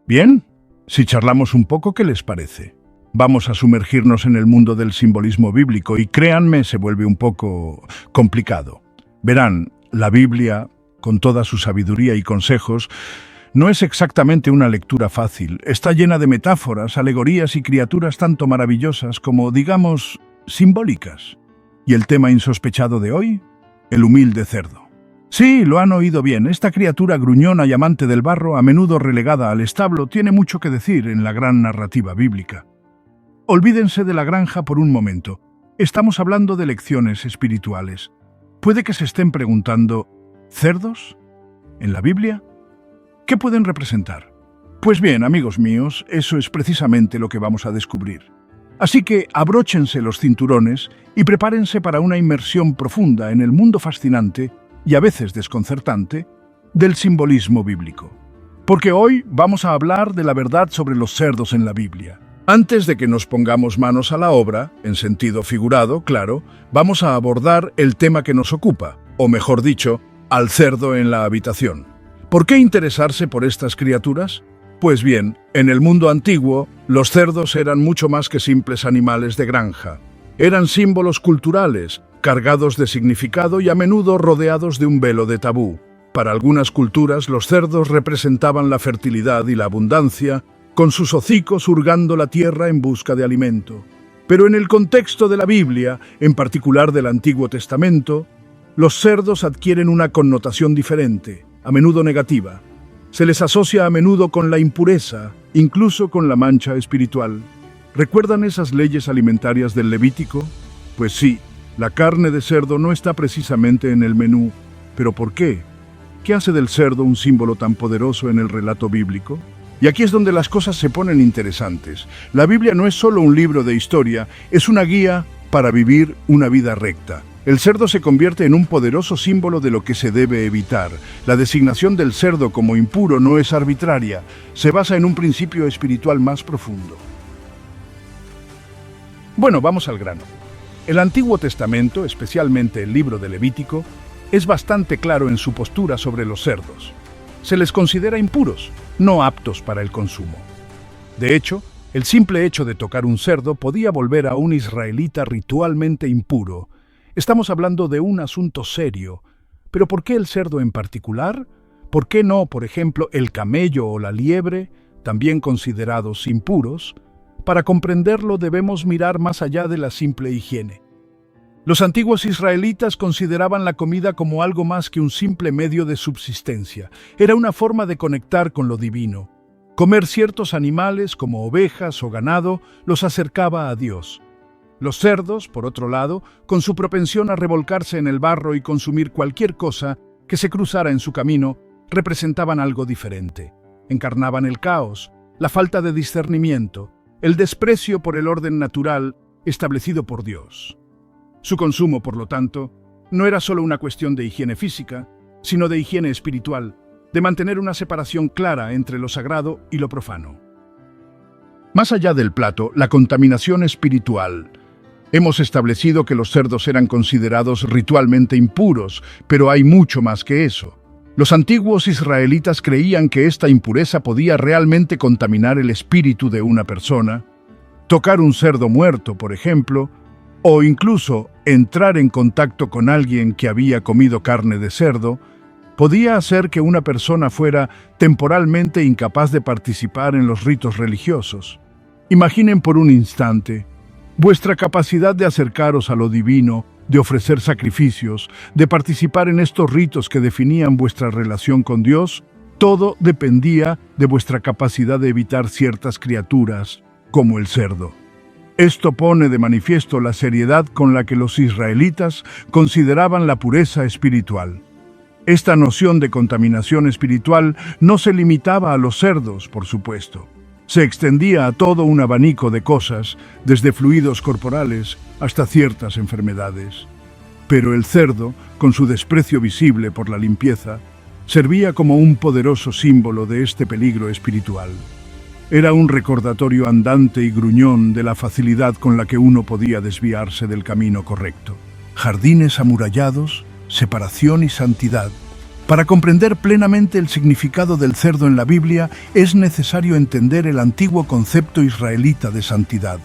Bien, si charlamos un poco, ¿qué les parece? Vamos a sumergirnos en el mundo del simbolismo bíblico y créanme, se vuelve un poco complicado. Verán, la Biblia, con toda su sabiduría y consejos, no es exactamente una lectura fácil. Está llena de metáforas, alegorías y criaturas tanto maravillosas como, digamos, simbólicas. ¿Y el tema insospechado de hoy? El humilde cerdo. Sí, lo han oído bien. Esta criatura gruñona y amante del barro, a menudo relegada al establo, tiene mucho que decir en la gran narrativa bíblica. Olvídense de la granja por un momento. Estamos hablando de lecciones espirituales. Puede que se estén preguntando, ¿cerdos? ¿En la Biblia? ¿Qué pueden representar? Pues bien, amigos míos, eso es precisamente lo que vamos a descubrir. Así que abróchense los cinturones y prepárense para una inmersión profunda en el mundo fascinante y a veces desconcertante del simbolismo bíblico. Porque hoy vamos a hablar de la verdad sobre los cerdos en la Biblia. Antes de que nos pongamos manos a la obra, en sentido figurado, claro, vamos a abordar el tema que nos ocupa, o mejor dicho, al cerdo en la habitación. ¿Por qué interesarse por estas criaturas? Pues bien, en el mundo antiguo, los cerdos eran mucho más que simples animales de granja. Eran símbolos culturales, cargados de significado y a menudo rodeados de un velo de tabú. Para algunas culturas, los cerdos representaban la fertilidad y la abundancia, con sus hocicos hurgando la tierra en busca de alimento. Pero en el contexto de la Biblia, en particular del Antiguo Testamento, los cerdos adquieren una connotación diferente, a menudo negativa. Se les asocia a menudo con la impureza, incluso con la mancha espiritual. ¿Recuerdan esas leyes alimentarias del Levítico? Pues sí, la carne de cerdo no está precisamente en el menú. ¿Pero por qué? ¿Qué hace del cerdo un símbolo tan poderoso en el relato bíblico? Y aquí es donde las cosas se ponen interesantes. La Biblia no es solo un libro de historia, es una guía para vivir una vida recta. El cerdo se convierte en un poderoso símbolo de lo que se debe evitar. La designación del cerdo como impuro no es arbitraria, se basa en un principio espiritual más profundo. Bueno, vamos al grano. El Antiguo Testamento, especialmente el libro de Levítico, es bastante claro en su postura sobre los cerdos. Se les considera impuros, no aptos para el consumo. De hecho, el simple hecho de tocar un cerdo podía volver a un israelita ritualmente impuro. Estamos hablando de un asunto serio. ¿Pero por qué el cerdo en particular? ¿Por qué no, por ejemplo, el camello o la liebre, también considerados impuros? Para comprenderlo debemos mirar más allá de la simple higiene. Los antiguos israelitas consideraban la comida como algo más que un simple medio de subsistencia. Era una forma de conectar con lo divino. Comer ciertos animales, como ovejas o ganado, los acercaba a Dios. Los cerdos, por otro lado, con su propensión a revolcarse en el barro y consumir cualquier cosa que se cruzara en su camino, representaban algo diferente. Encarnaban el caos, la falta de discernimiento, el desprecio por el orden natural establecido por Dios. Su consumo, por lo tanto, no era solo una cuestión de higiene física, sino de higiene espiritual, de mantener una separación clara entre lo sagrado y lo profano. Más allá del plato, la contaminación espiritual. Hemos establecido que los cerdos eran considerados ritualmente impuros, pero hay mucho más que eso. Los antiguos israelitas creían que esta impureza podía realmente contaminar el espíritu de una persona. Tocar un cerdo muerto, por ejemplo, o incluso entrar en contacto con alguien que había comido carne de cerdo, podía hacer que una persona fuera temporalmente incapaz de participar en los ritos religiosos. Imaginen por un instante vuestra capacidad de acercaros a lo divino, de ofrecer sacrificios, de participar en estos ritos que definían vuestra relación con Dios. Todo dependía de vuestra capacidad de evitar ciertas criaturas, como el cerdo. Esto pone de manifiesto la seriedad con la que los israelitas consideraban la pureza espiritual. Esta noción de contaminación espiritual no se limitaba a los cerdos, por supuesto. Se extendía a todo un abanico de cosas, desde fluidos corporales hasta ciertas enfermedades. Pero el cerdo, con su desprecio visible por la limpieza, servía como un poderoso símbolo de este peligro espiritual. Era un recordatorio andante y gruñón de la facilidad con la que uno podía desviarse del camino correcto. Jardines amurallados, separación y santidad. Para comprender plenamente el significado del cerdo en la Biblia, es necesario entender el antiguo concepto israelita de santidad.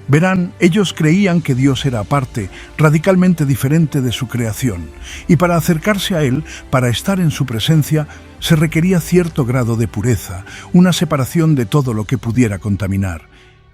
Verán, ellos creían que Dios era aparte, radicalmente diferente de su creación, y para acercarse a Él, para estar en su presencia, se requería cierto grado de pureza, una separación de todo lo que pudiera contaminar.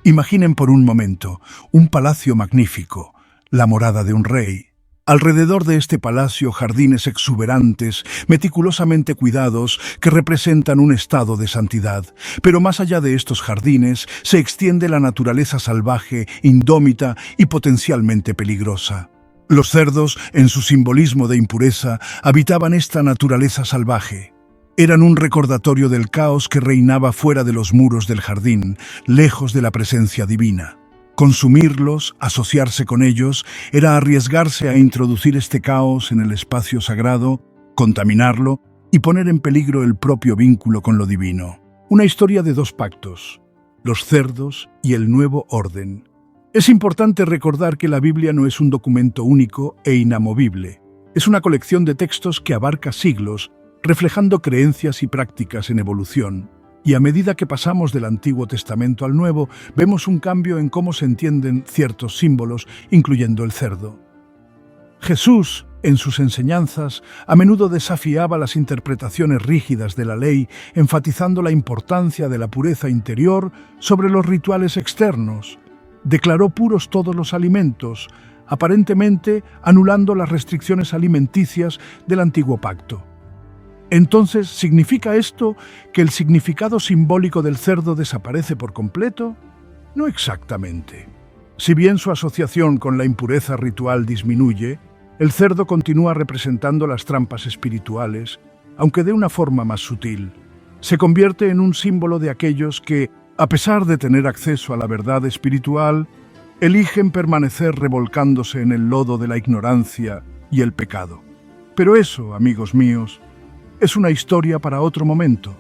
Imaginen por un momento un palacio magnífico, la morada de un rey. Alrededor de este palacio, jardines exuberantes, meticulosamente cuidados, que representan un estado de santidad. Pero más allá de estos jardines, se extiende la naturaleza salvaje, indómita y potencialmente peligrosa. Los cerdos, en su simbolismo de impureza, habitaban esta naturaleza salvaje. Eran un recordatorio del caos que reinaba fuera de los muros del jardín, lejos de la presencia divina. Consumirlos, asociarse con ellos, era arriesgarse a introducir este caos en el espacio sagrado, contaminarlo y poner en peligro el propio vínculo con lo divino. Una historia de dos pactos, los cerdos y el nuevo orden. Es importante recordar que la Biblia no es un documento único e inamovible. Es una colección de textos que abarca siglos, reflejando creencias y prácticas en evolución. Y a medida que pasamos del Antiguo Testamento al Nuevo, vemos un cambio en cómo se entienden ciertos símbolos, incluyendo el cerdo. Jesús, en sus enseñanzas, a menudo desafiaba las interpretaciones rígidas de la ley, enfatizando la importancia de la pureza interior sobre los rituales externos. Declaró puros todos los alimentos, aparentemente anulando las restricciones alimenticias del Antiguo Pacto. Entonces, ¿significa esto que el significado simbólico del cerdo desaparece por completo? No exactamente. Si bien su asociación con la impureza ritual disminuye, el cerdo continúa representando las trampas espirituales, aunque de una forma más sutil. Se convierte en un símbolo de aquellos que, a pesar de tener acceso a la verdad espiritual, eligen permanecer revolcándose en el lodo de la ignorancia y el pecado. Pero eso, amigos míos, es una historia para otro momento.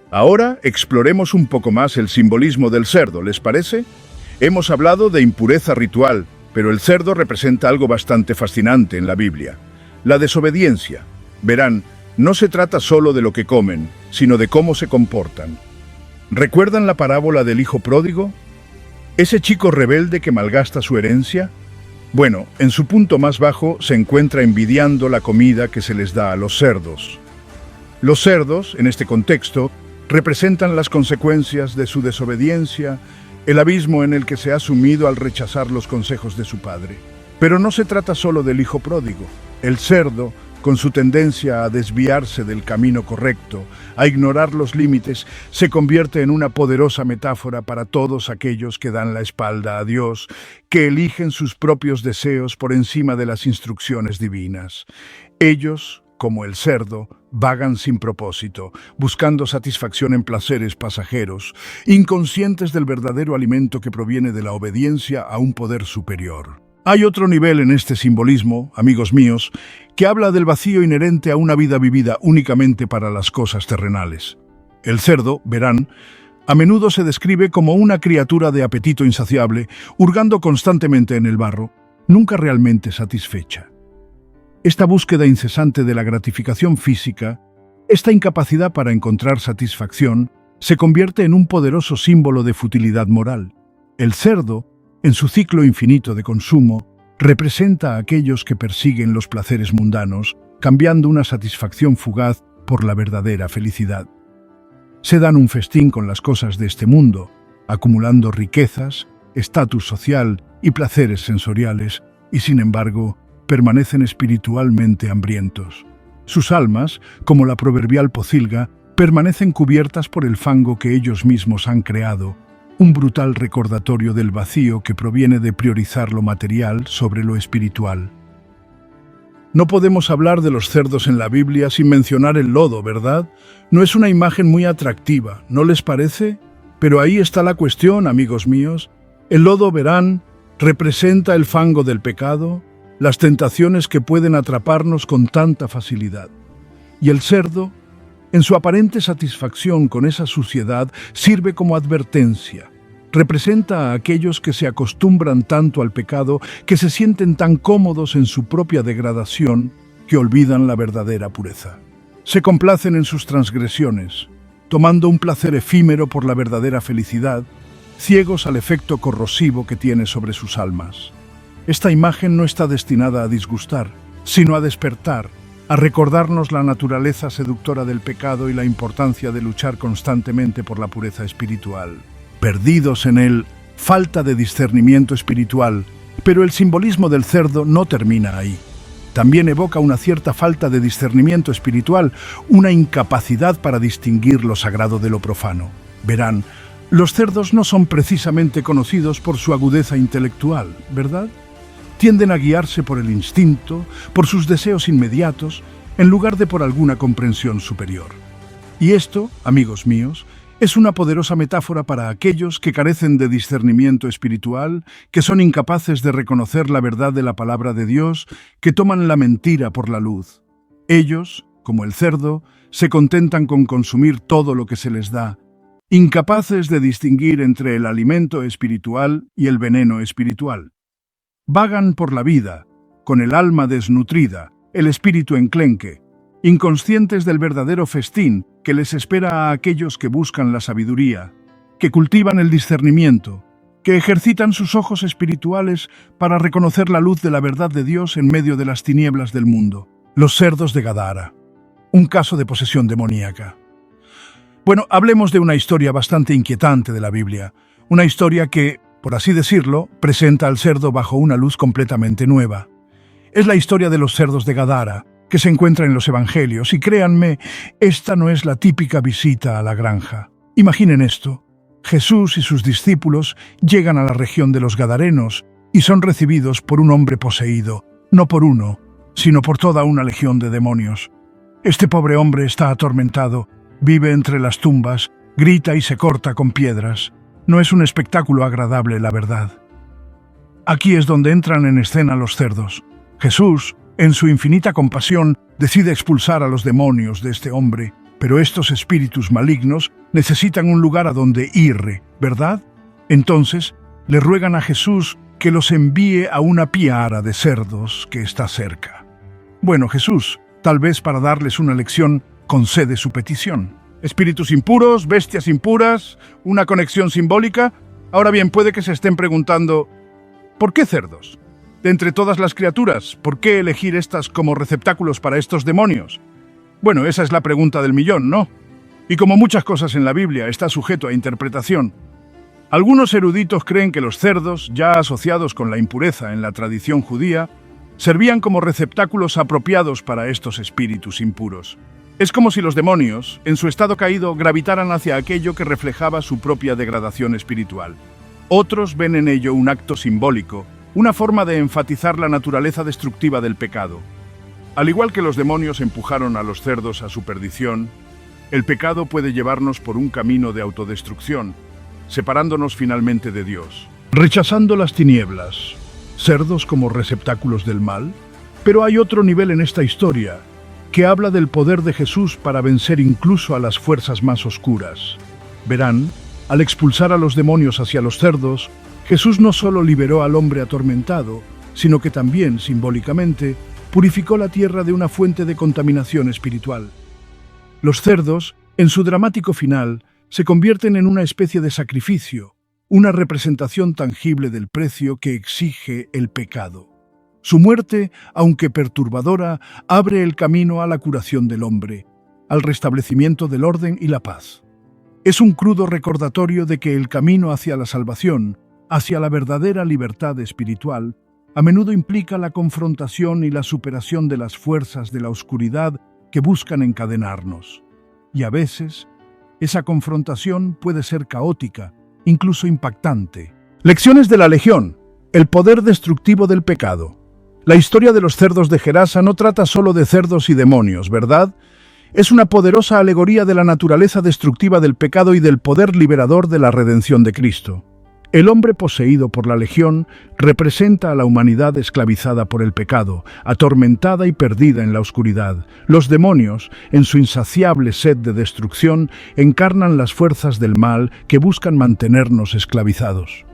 Ahora exploremos un poco más el simbolismo del cerdo, ¿les parece? Hemos hablado de impureza ritual, pero el cerdo representa algo bastante fascinante en la Biblia: la desobediencia. Verán, no se trata solo de lo que comen, sino de cómo se comportan. ¿Recuerdan la parábola del hijo pródigo? ¿Ese chico rebelde que malgasta su herencia? Bueno, en su punto más bajo se encuentra envidiando la comida que se les da a los cerdos. Los cerdos, en este contexto, representan las consecuencias de su desobediencia, el abismo en el que se ha sumido al rechazar los consejos de su padre. Pero no se trata solo del hijo pródigo. El cerdo, con su tendencia a desviarse del camino correcto, a ignorar los límites, se convierte en una poderosa metáfora para todos aquellos que dan la espalda a Dios, que eligen sus propios deseos por encima de las instrucciones divinas. Ellos, como el cerdo, vagan sin propósito, buscando satisfacción en placeres pasajeros, inconscientes del verdadero alimento que proviene de la obediencia a un poder superior. Hay otro nivel en este simbolismo, amigos míos, que habla del vacío inherente a una vida vivida únicamente para las cosas terrenales. El cerdo, verán, a menudo se describe como una criatura de apetito insaciable, hurgando constantemente en el barro, nunca realmente satisfecha. Esta búsqueda incesante de la gratificación física, esta incapacidad para encontrar satisfacción, se convierte en un poderoso símbolo de futilidad moral. El cerdo, en su ciclo infinito de consumo, representa a aquellos que persiguen los placeres mundanos, cambiando una satisfacción fugaz por la verdadera felicidad. Se dan un festín con las cosas de este mundo, acumulando riquezas, estatus social y placeres sensoriales, y sin embargo, permanecen espiritualmente hambrientos. Sus almas, como la proverbial pocilga, permanecen cubiertas por el fango que ellos mismos han creado, un brutal recordatorio del vacío que proviene de priorizar lo material sobre lo espiritual. No podemos hablar de los cerdos en la Biblia sin mencionar el lodo, ¿verdad? No es una imagen muy atractiva, ¿no les parece? Pero ahí está la cuestión, amigos míos. El lodo, verán, representa el fango del pecado, las tentaciones que pueden atraparnos con tanta facilidad. Y el cerdo, en su aparente satisfacción con esa suciedad, sirve como advertencia. Representa a aquellos que se acostumbran tanto al pecado, que se sienten tan cómodos en su propia degradación, que olvidan la verdadera pureza. Se complacen en sus transgresiones, tomando un placer efímero por la verdadera felicidad, ciegos al efecto corrosivo que tiene sobre sus almas. Esta imagen no está destinada a disgustar, sino a despertar, a recordarnos la naturaleza seductora del pecado y la importancia de luchar constantemente por la pureza espiritual. Perdidos en él, falta de discernimiento espiritual, pero el simbolismo del cerdo no termina ahí. También evoca una cierta falta de discernimiento espiritual, una incapacidad para distinguir lo sagrado de lo profano. Verán, los cerdos no son precisamente conocidos por su agudeza intelectual, ¿verdad? Tienden a guiarse por el instinto, por sus deseos inmediatos, en lugar de por alguna comprensión superior. Y esto, amigos míos, es una poderosa metáfora para aquellos que carecen de discernimiento espiritual, que son incapaces de reconocer la verdad de la palabra de Dios, que toman la mentira por la luz. Ellos, como el cerdo, se contentan con consumir todo lo que se les da, incapaces de distinguir entre el alimento espiritual y el veneno espiritual. Vagan por la vida, con el alma desnutrida, el espíritu enclenque, inconscientes del verdadero festín que les espera a aquellos que buscan la sabiduría, que cultivan el discernimiento, que ejercitan sus ojos espirituales para reconocer la luz de la verdad de Dios en medio de las tinieblas del mundo. Los cerdos de Gadara. Un caso de posesión demoníaca. Bueno, hablemos de una historia bastante inquietante de la Biblia. Una historia que, por así decirlo, presenta al cerdo bajo una luz completamente nueva. Es la historia de los cerdos de Gadara, que se encuentra en los Evangelios, y créanme, esta no es la típica visita a la granja. Imaginen esto. Jesús y sus discípulos llegan a la región de los Gadarenos y son recibidos por un hombre poseído, no por uno, sino por toda una legión de demonios. Este pobre hombre está atormentado, vive entre las tumbas, grita y se corta con piedras. No es un espectáculo agradable, la verdad. Aquí es donde entran en escena los cerdos. Jesús, en su infinita compasión, decide expulsar a los demonios de este hombre, pero estos espíritus malignos necesitan un lugar a donde ir, ¿verdad? Entonces, le ruegan a Jesús que los envíe a una piara de cerdos que está cerca. Bueno, Jesús, tal vez para darles una lección, concede su petición. Espíritus impuros, bestias impuras, una conexión simbólica. Ahora bien, puede que se estén preguntando, ¿por qué cerdos? De entre todas las criaturas, ¿por qué elegir estas como receptáculos para estos demonios? Bueno, esa es la pregunta del millón, ¿no? Y como muchas cosas en la Biblia, está sujeto a interpretación. Algunos eruditos creen que los cerdos, ya asociados con la impureza en la tradición judía, servían como receptáculos apropiados para estos espíritus impuros. Es como si los demonios, en su estado caído, gravitaran hacia aquello que reflejaba su propia degradación espiritual. Otros ven en ello un acto simbólico, una forma de enfatizar la naturaleza destructiva del pecado. Al igual que los demonios empujaron a los cerdos a su perdición, el pecado puede llevarnos por un camino de autodestrucción, separándonos finalmente de Dios. Rechazando las tinieblas, cerdos como receptáculos del mal, pero hay otro nivel en esta historia, que habla del poder de Jesús para vencer incluso a las fuerzas más oscuras. Verán, al expulsar a los demonios hacia los cerdos, Jesús no solo liberó al hombre atormentado, sino que también, simbólicamente, purificó la tierra de una fuente de contaminación espiritual. Los cerdos, en su dramático final, se convierten en una especie de sacrificio, una representación tangible del precio que exige el pecado. Su muerte, aunque perturbadora, abre el camino a la curación del hombre, al restablecimiento del orden y la paz. Es un crudo recordatorio de que el camino hacia la salvación, hacia la verdadera libertad espiritual, a menudo implica la confrontación y la superación de las fuerzas de la oscuridad que buscan encadenarnos. Y a veces, esa confrontación puede ser caótica, incluso impactante. Lecciones de la Legión. El poder destructivo del pecado. La historia de los cerdos de Gerasa no trata solo de cerdos y demonios, ¿verdad? Es una poderosa alegoría de la naturaleza destructiva del pecado y del poder liberador de la redención de Cristo. El hombre poseído por la Legión representa a la humanidad esclavizada por el pecado, atormentada y perdida en la oscuridad. Los demonios, en su insaciable sed de destrucción, encarnan las fuerzas del mal que buscan mantenernos esclavizados.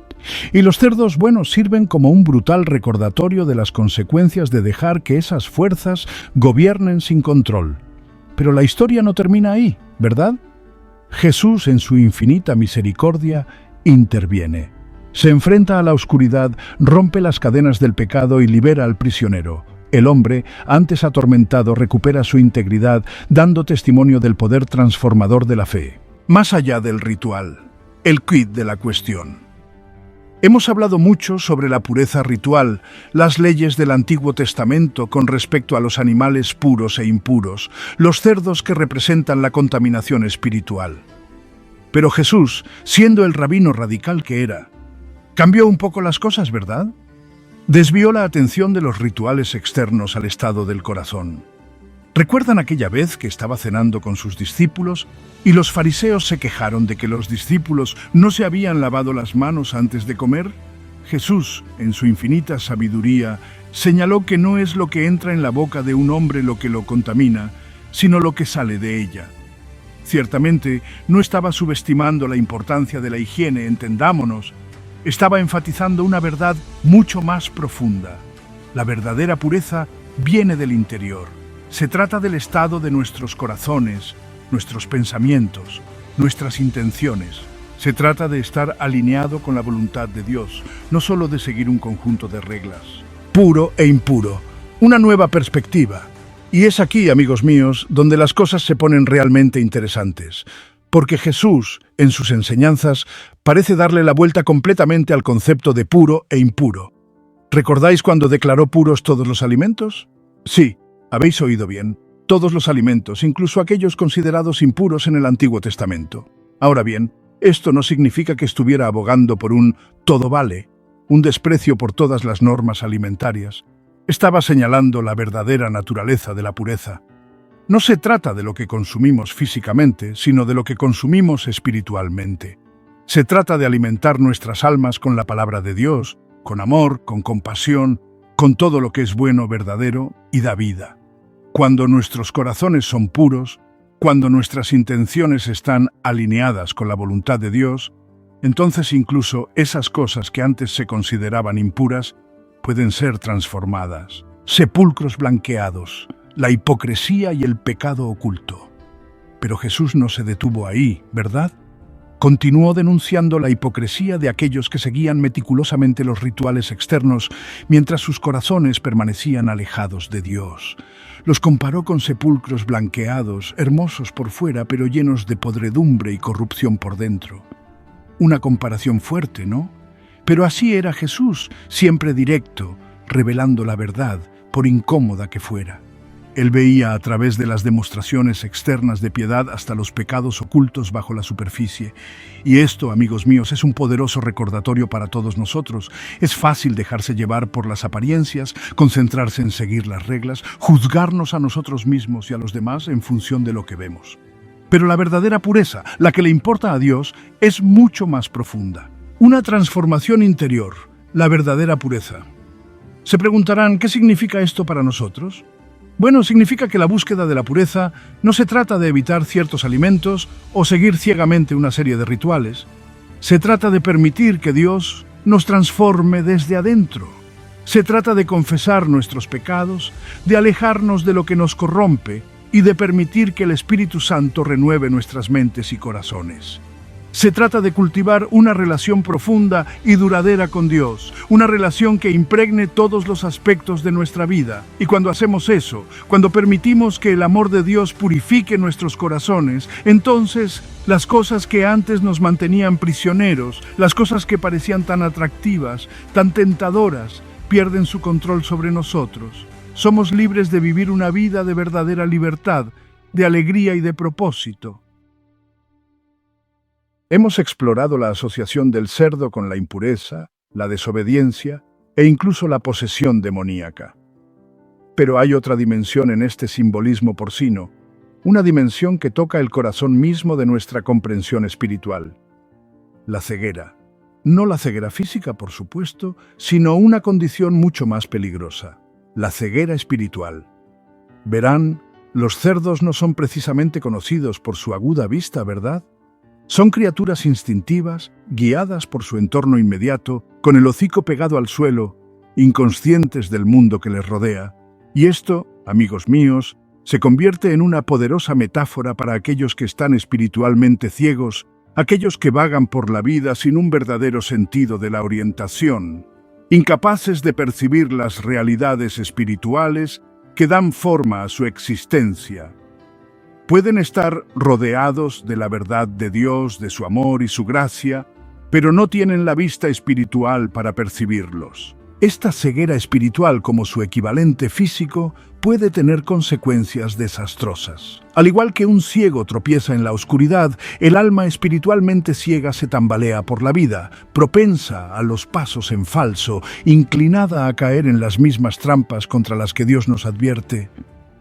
Y los cerdos buenos sirven como un brutal recordatorio de las consecuencias de dejar que esas fuerzas gobiernen sin control. Pero la historia no termina ahí, ¿verdad? Jesús, en su infinita misericordia, interviene. Se enfrenta a la oscuridad, rompe las cadenas del pecado y libera al prisionero. El hombre, antes atormentado, recupera su integridad, dando testimonio del poder transformador de la fe. Más allá del ritual, el quid de la cuestión. Hemos hablado mucho sobre la pureza ritual, las leyes del Antiguo Testamento con respecto a los animales puros e impuros, los cerdos que representan la contaminación espiritual. Pero Jesús, siendo el rabino radical que era, cambió un poco las cosas, ¿verdad? Desvió la atención de los rituales externos al estado del corazón. ¿Recuerdan aquella vez que estaba cenando con sus discípulos y los fariseos se quejaron de que los discípulos no se habían lavado las manos antes de comer? Jesús, en su infinita sabiduría, señaló que no es lo que entra en la boca de un hombre lo que lo contamina, sino lo que sale de ella. Ciertamente, no estaba subestimando la importancia de la higiene, entendámonos. Estaba enfatizando una verdad mucho más profunda. La verdadera pureza viene del interior. Se trata del estado de nuestros corazones, nuestros pensamientos, nuestras intenciones. Se trata de estar alineado con la voluntad de Dios, no solo de seguir un conjunto de reglas. Puro e impuro, una nueva perspectiva. Y es aquí, amigos míos, donde las cosas se ponen realmente interesantes. Porque Jesús, en sus enseñanzas, parece darle la vuelta completamente al concepto de puro e impuro. ¿Recordáis cuando declaró puros todos los alimentos? Sí. Habéis oído bien, todos los alimentos, incluso aquellos considerados impuros en el Antiguo Testamento. Ahora bien, esto no significa que estuviera abogando por un todo vale, un desprecio por todas las normas alimentarias. Estaba señalando la verdadera naturaleza de la pureza. No se trata de lo que consumimos físicamente, sino de lo que consumimos espiritualmente. Se trata de alimentar nuestras almas con la palabra de Dios, con amor, con compasión, con todo lo que es bueno, verdadero y da vida. Cuando nuestros corazones son puros, cuando nuestras intenciones están alineadas con la voluntad de Dios, entonces incluso esas cosas que antes se consideraban impuras pueden ser transformadas. Sepulcros blanqueados, la hipocresía y el pecado oculto. Pero Jesús no se detuvo ahí, ¿verdad? Continuó denunciando la hipocresía de aquellos que seguían meticulosamente los rituales externos mientras sus corazones permanecían alejados de Dios. Los comparó con sepulcros blanqueados, hermosos por fuera pero llenos de podredumbre y corrupción por dentro. Una comparación fuerte, ¿no? Pero así era Jesús, siempre directo, revelando la verdad, por incómoda que fuera. Él veía a través de las demostraciones externas de piedad hasta los pecados ocultos bajo la superficie. Y esto, amigos míos, es un poderoso recordatorio para todos nosotros. Es fácil dejarse llevar por las apariencias, concentrarse en seguir las reglas, juzgarnos a nosotros mismos y a los demás en función de lo que vemos. Pero la verdadera pureza, la que le importa a Dios, es mucho más profunda. Una transformación interior, la verdadera pureza. Se preguntarán, ¿qué significa esto para nosotros? Bueno, significa que la búsqueda de la pureza no se trata de evitar ciertos alimentos o seguir ciegamente una serie de rituales. Se trata de permitir que Dios nos transforme desde adentro. Se trata de confesar nuestros pecados, de alejarnos de lo que nos corrompe y de permitir que el Espíritu Santo renueve nuestras mentes y corazones. Se trata de cultivar una relación profunda y duradera con Dios, una relación que impregne todos los aspectos de nuestra vida. Y cuando hacemos eso, cuando permitimos que el amor de Dios purifique nuestros corazones, entonces las cosas que antes nos mantenían prisioneros, las cosas que parecían tan atractivas, tan tentadoras, pierden su control sobre nosotros. Somos libres de vivir una vida de verdadera libertad, de alegría y de propósito. Hemos explorado la asociación del cerdo con la impureza, la desobediencia e incluso la posesión demoníaca. Pero hay otra dimensión en este simbolismo porcino, una dimensión que toca el corazón mismo de nuestra comprensión espiritual. La ceguera. No la ceguera física, por supuesto, sino una condición mucho más peligrosa, la ceguera espiritual. Verán, los cerdos no son precisamente conocidos por su aguda vista, ¿verdad? Son criaturas instintivas, guiadas por su entorno inmediato, con el hocico pegado al suelo, inconscientes del mundo que les rodea. Y esto, amigos míos, se convierte en una poderosa metáfora para aquellos que están espiritualmente ciegos, aquellos que vagan por la vida sin un verdadero sentido de la orientación, incapaces de percibir las realidades espirituales que dan forma a su existencia. Pueden estar rodeados de la verdad de Dios, de su amor y su gracia, pero no tienen la vista espiritual para percibirlos. Esta ceguera espiritual, como su equivalente físico, puede tener consecuencias desastrosas. Al igual que un ciego tropieza en la oscuridad, el alma espiritualmente ciega se tambalea por la vida, propensa a los pasos en falso, inclinada a caer en las mismas trampas contra las que Dios nos advierte.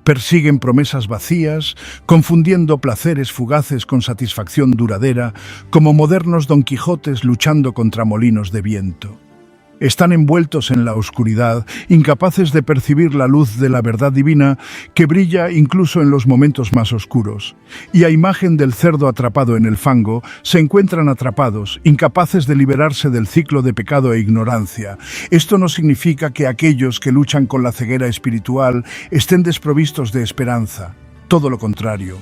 Persiguen promesas vacías, confundiendo placeres fugaces con satisfacción duradera, como modernos Don Quijotes luchando contra molinos de viento. Están envueltos en la oscuridad, incapaces de percibir la luz de la verdad divina que brilla incluso en los momentos más oscuros. Y a imagen del cerdo atrapado en el fango, se encuentran atrapados, incapaces de liberarse del ciclo de pecado e ignorancia. Esto no significa que aquellos que luchan con la ceguera espiritual estén desprovistos de esperanza. Todo lo contrario.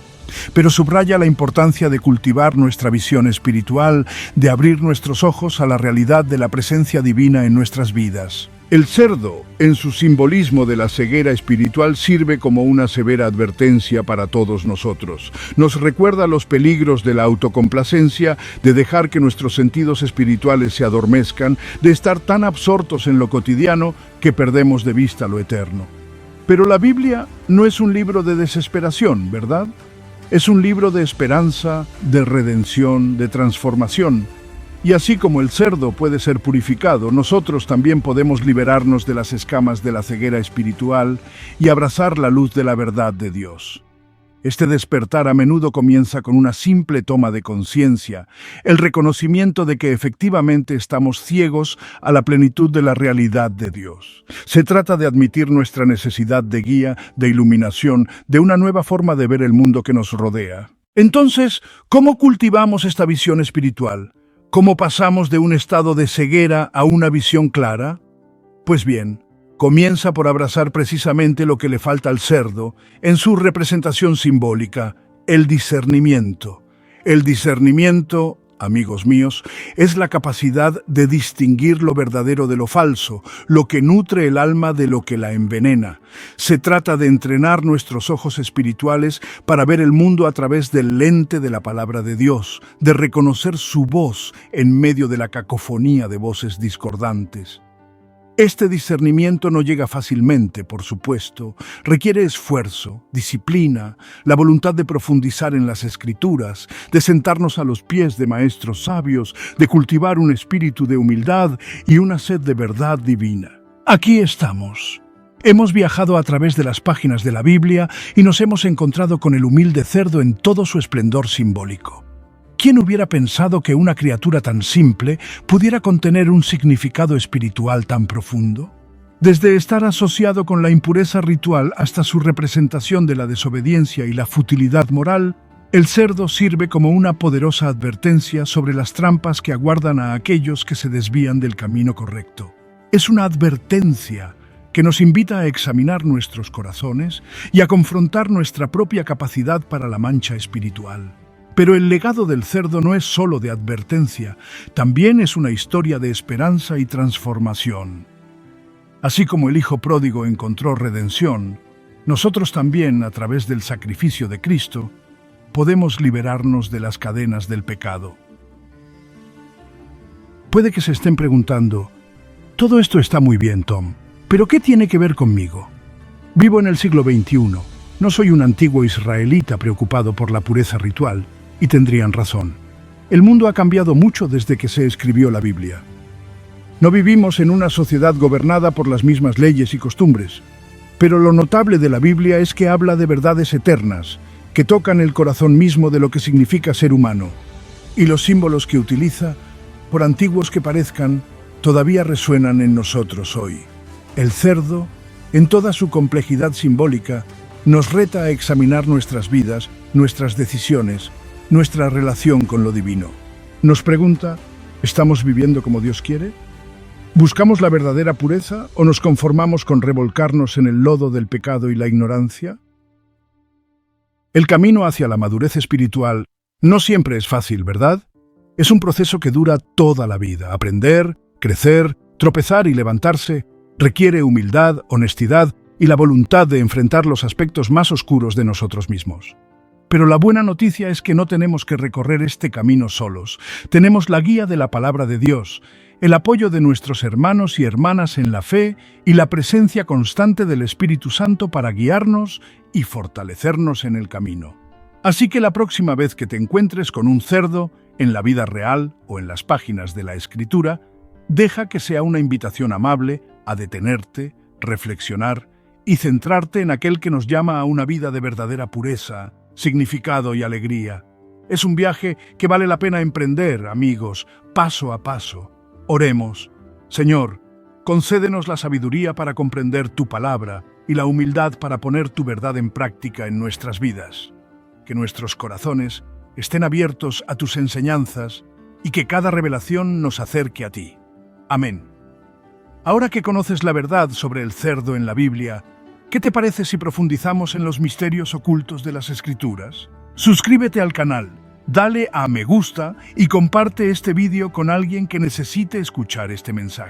Pero subraya la importancia de cultivar nuestra visión espiritual, de abrir nuestros ojos a la realidad de la presencia divina en nuestras vidas. El cerdo, en su simbolismo de la ceguera espiritual, sirve como una severa advertencia para todos nosotros. Nos recuerda los peligros de la autocomplacencia, de dejar que nuestros sentidos espirituales se adormezcan, de estar tan absortos en lo cotidiano que perdemos de vista lo eterno. Pero la Biblia no es un libro de desesperación, ¿verdad? Es un libro de esperanza, de redención, de transformación. Y así como el cerdo puede ser purificado, nosotros también podemos liberarnos de las escamas de la ceguera espiritual y abrazar la luz de la verdad de Dios. Este despertar a menudo comienza con una simple toma de conciencia, el reconocimiento de que efectivamente estamos ciegos a la plenitud de la realidad de Dios. Se trata de admitir nuestra necesidad de guía, de iluminación, de una nueva forma de ver el mundo que nos rodea. Entonces, ¿cómo cultivamos esta visión espiritual? ¿Cómo pasamos de un estado de ceguera a una visión clara? Pues bien, comienza por abrazar precisamente lo que le falta al cerdo en su representación simbólica, el discernimiento. El discernimiento, amigos míos, es la capacidad de distinguir lo verdadero de lo falso, lo que nutre el alma de lo que la envenena. Se trata de entrenar nuestros ojos espirituales para ver el mundo a través del lente de la palabra de Dios, de reconocer su voz en medio de la cacofonía de voces discordantes. Este discernimiento no llega fácilmente, por supuesto. Requiere esfuerzo, disciplina, la voluntad de profundizar en las Escrituras, de sentarnos a los pies de maestros sabios, de cultivar un espíritu de humildad y una sed de verdad divina. Aquí estamos. Hemos viajado a través de las páginas de la Biblia y nos hemos encontrado con el humilde cerdo en todo su esplendor simbólico. ¿Quién hubiera pensado que una criatura tan simple pudiera contener un significado espiritual tan profundo? Desde estar asociado con la impureza ritual hasta su representación de la desobediencia y la futilidad moral, el cerdo sirve como una poderosa advertencia sobre las trampas que aguardan a aquellos que se desvían del camino correcto. Es una advertencia que nos invita a examinar nuestros corazones y a confrontar nuestra propia capacidad para la mancha espiritual. Pero el legado del cerdo no es solo de advertencia, también es una historia de esperanza y transformación. Así como el hijo pródigo encontró redención, nosotros también, a través del sacrificio de Cristo, podemos liberarnos de las cadenas del pecado. Puede que se estén preguntando, todo esto está muy bien, Tom, pero ¿qué tiene que ver conmigo? Vivo en el siglo XXI, no soy un antiguo israelita preocupado por la pureza ritual, y tendrían razón. El mundo ha cambiado mucho desde que se escribió la Biblia. No vivimos en una sociedad gobernada por las mismas leyes y costumbres, pero lo notable de la Biblia es que habla de verdades eternas, que tocan el corazón mismo de lo que significa ser humano, y los símbolos que utiliza, por antiguos que parezcan, todavía resuenan en nosotros hoy. El cerdo, en toda su complejidad simbólica, nos reta a examinar nuestras vidas, nuestras decisiones, nuestra relación con lo divino. Nos pregunta, ¿estamos viviendo como Dios quiere? ¿Buscamos la verdadera pureza o nos conformamos con revolcarnos en el lodo del pecado y la ignorancia? El camino hacia la madurez espiritual no siempre es fácil, ¿verdad? Es un proceso que dura toda la vida. Aprender, crecer, tropezar y levantarse requiere humildad, honestidad y la voluntad de enfrentar los aspectos más oscuros de nosotros mismos. Pero la buena noticia es que no tenemos que recorrer este camino solos. Tenemos la guía de la palabra de Dios, el apoyo de nuestros hermanos y hermanas en la fe y la presencia constante del Espíritu Santo para guiarnos y fortalecernos en el camino. Así que la próxima vez que te encuentres con un cerdo, en la vida real o en las páginas de la Escritura, deja que sea una invitación amable a detenerte, reflexionar y centrarte en aquel que nos llama a una vida de verdadera pureza, significado y alegría. Es un viaje que vale la pena emprender, amigos, paso a paso. Oremos. Señor, concédenos la sabiduría para comprender tu palabra y la humildad para poner tu verdad en práctica en nuestras vidas. Que nuestros corazones estén abiertos a tus enseñanzas y que cada revelación nos acerque a ti. Amén. Ahora que conoces la verdad sobre el cerdo en la Biblia, ¿qué te parece si profundizamos en los misterios ocultos de las Escrituras? Suscríbete al canal, dale a me gusta y comparte este vídeo con alguien que necesite escuchar este mensaje.